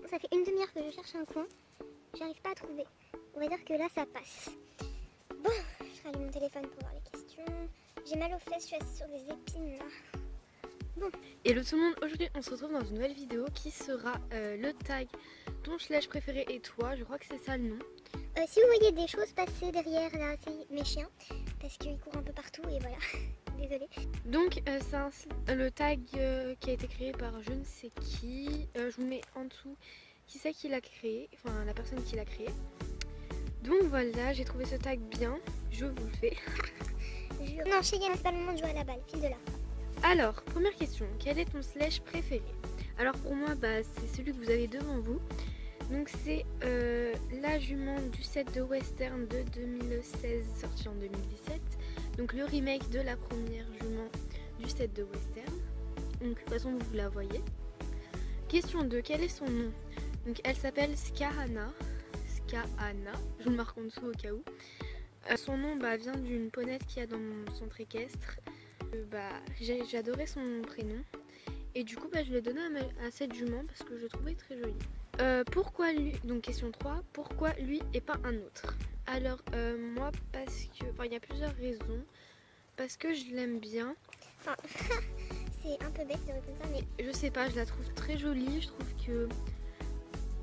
ça fait une demi-heure que je cherche un coin. J'arrive pas à trouver. On va dire que là, ça passe. Bon, je rallume mon téléphone pour voir les questions. J'ai mal aux fesses, je suis assise sur des épines là. Bon. Hello tout le monde, aujourd'hui on se retrouve dans une nouvelle vidéo qui sera le tag ton slash préféré et toi, je crois que c'est ça le nom. Si vous voyez des choses passer derrière là, c'est mes chiens, parce qu'ils courent un peu partout et voilà, désolée. Donc c'est le tag qui a été créé par je ne sais qui, je vous mets en dessous qui c'est qui l'a créé, enfin la personne qui l'a créé. Donc voilà, j'ai trouvé ce tag bien, je vous le fais. Non, chez Yann, c'est pas le moment de jouer à la balle, file de là. Alors, première question, quel est ton slash préféré? Alors pour moi, c'est celui que vous avez devant vous. Donc c'est la jument du set de western de 2016 sorti en 2017. Donc le remake de la première jument du set de western. Donc de toute façon vous la voyez. Question 2, quel est son nom? Donc elle s'appelle Skahana. Skahana, je vous le marque en dessous au cas où. Son nom vient d'une ponette qu'il y a dans mon centre équestre. J'adorais son prénom. Et du coup je l'ai donné à cette jument parce que je le trouvais très jolie. Pourquoi lui, donc question 3, pourquoi lui et pas un autre? Alors moi parce que, il y a plusieurs raisons. Parce que je l'aime bien. Enfin, c'est un peu bête de répondre ça, mais je sais pas, je la trouve très jolie. Je trouve que,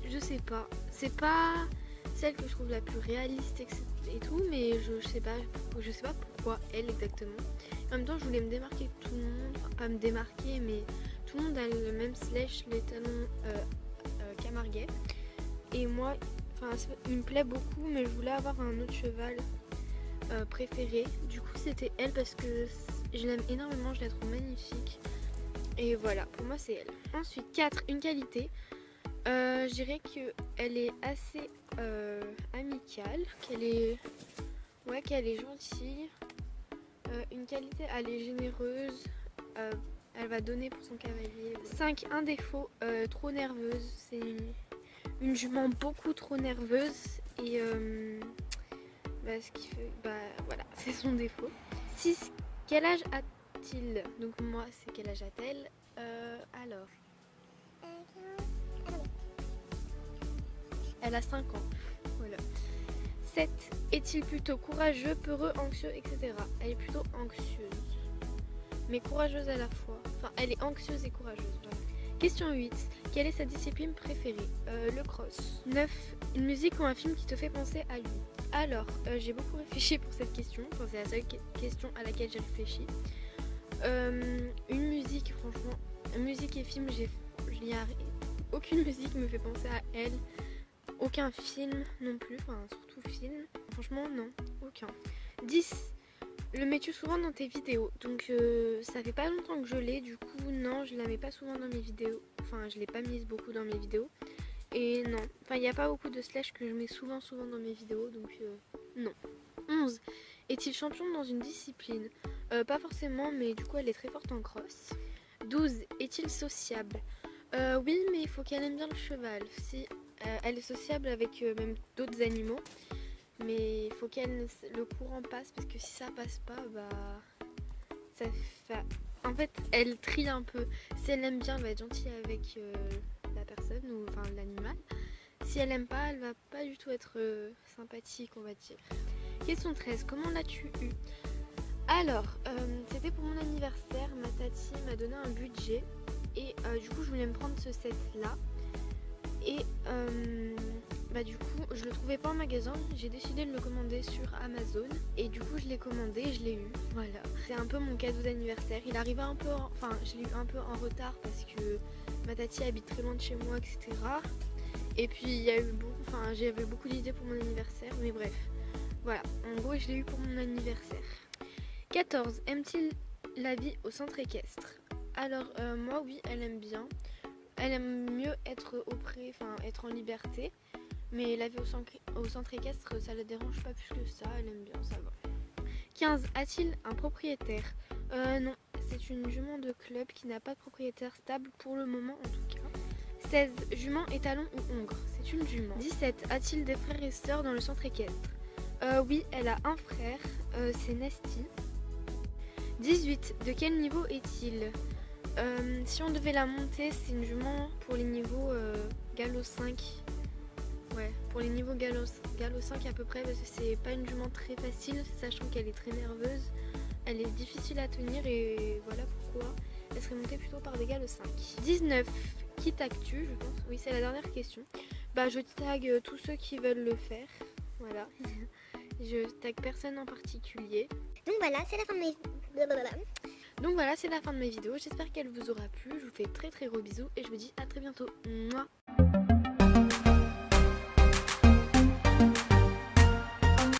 je sais pas, c'est pas celle que je trouve la plus réaliste et tout, mais je sais pas pourquoi elle exactement. En même temps je voulais me démarquer de tout le monde, enfin, pas me démarquer, mais tout le monde a le même slash, les talons Camarguais. Et moi, il me plaît beaucoup, mais je voulais avoir un autre cheval préféré. Du coup c'était elle parce que je l'aime énormément, je la trouve magnifique. Et voilà, pour moi c'est elle. Ensuite 4, une qualité. Je dirais qu'elle est assez amicale, qu'elle est gentille. Une qualité, elle est généreuse, elle va donner pour son cavalier. 5, un défaut, trop nerveuse. C'est une jument beaucoup trop nerveuse et ce qui fait, voilà, c'est son défaut. 6, quel âge a-t-il? Donc moi c'est quel âge a-t-elle? Alors elle a 5 ans. Voilà. 7. Est-il plutôt courageux, peureux, anxieux, etc. Elle est plutôt anxieuse, mais courageuse à la fois. Enfin, elle est anxieuse et courageuse. Voilà. Question 8. Quelle est sa discipline préférée? Le cross. 9. Une musique ou un film qui te fait penser à lui? Alors, j'ai beaucoup réfléchi pour cette question. Enfin, c'est la seule question à laquelle j'ai réfléchi. Une musique, franchement, musique et film, aucune musique me fait penser à elle. Aucun film non plus, surtout film. Franchement non, aucun. 10. Le mets-tu souvent dans tes vidéos? Donc ça fait pas longtemps que je l'ai, du coup non, je la mets pas souvent dans mes vidéos. Enfin je l'ai pas mise beaucoup dans mes vidéos. Et non, il n'y a pas beaucoup de slash que je mets souvent dans mes vidéos, donc non. 11. Est-il champion dans une discipline? Pas forcément, mais du coup elle est très forte en cross. 12. Est-il sociable? Oui, mais il faut qu'elle aime bien le cheval. Si elle est sociable avec même d'autres animaux, mais il faut qu'elle le courant passe, parce que si ça passe pas, ça fait... En fait, elle trie un peu. Si elle aime bien, elle va être gentille avec la personne ou l'animal. Si elle aime pas, elle va pas du tout être sympathique, on va dire. Question 13. Comment l'as-tu eu? Alors, c'était pour mon anniversaire. Ma tati m'a donné un budget et du coup je voulais me prendre ce set là. Et du coup je le trouvais pas en magasin, j'ai décidé de le commander sur Amazon et du coup je l'ai commandé et je l'ai eu. Voilà, c'est un peu mon cadeau d'anniversaire. Il arrivait un peu, je l'ai eu un peu en retard parce que ma tati habite très loin de chez moi, etc. Et puis il y a eu j'avais beaucoup d'idées pour mon anniversaire, mais bref. Voilà, en gros je l'ai eu pour mon anniversaire. 14. Aime-t-il la vie au centre équestre? Alors moi oui, elle aime bien. Elle aime mieux être être en liberté, mais la vie au centre équestre, ça la dérange pas plus que ça, elle aime bien, ça va. 15. A-t-il un propriétaire? Non, c'est une jument de club qui n'a pas de propriétaire stable pour le moment en tout cas. 16. Jument, étalon ou hongre? C'est une jument. 17. A-t-il des frères et sœurs dans le centre équestre? Oui, elle a un frère, c'est Nasty. 18. De quel niveau est-il? Si on devait la monter, c'est une jument pour les niveaux Gallo 5. Ouais, pour les niveaux Gallo 5 à peu près, parce que c'est pas une jument très facile, sachant qu'elle est très nerveuse. Elle est difficile à tenir et voilà pourquoi elle serait montée plutôt par des Gallo 5. 19. Qui tag-tu, je pense? Oui, c'est la dernière question. Bah, je tag tous ceux qui veulent le faire. Voilà. Je tag personne en particulier. Donc voilà, c'est la fin de mes... Donc voilà, c'est la fin de mes vidéos. J'espère qu'elle vous aura plu. Je vous fais très très gros bisous et je vous dis à très bientôt. Mouah.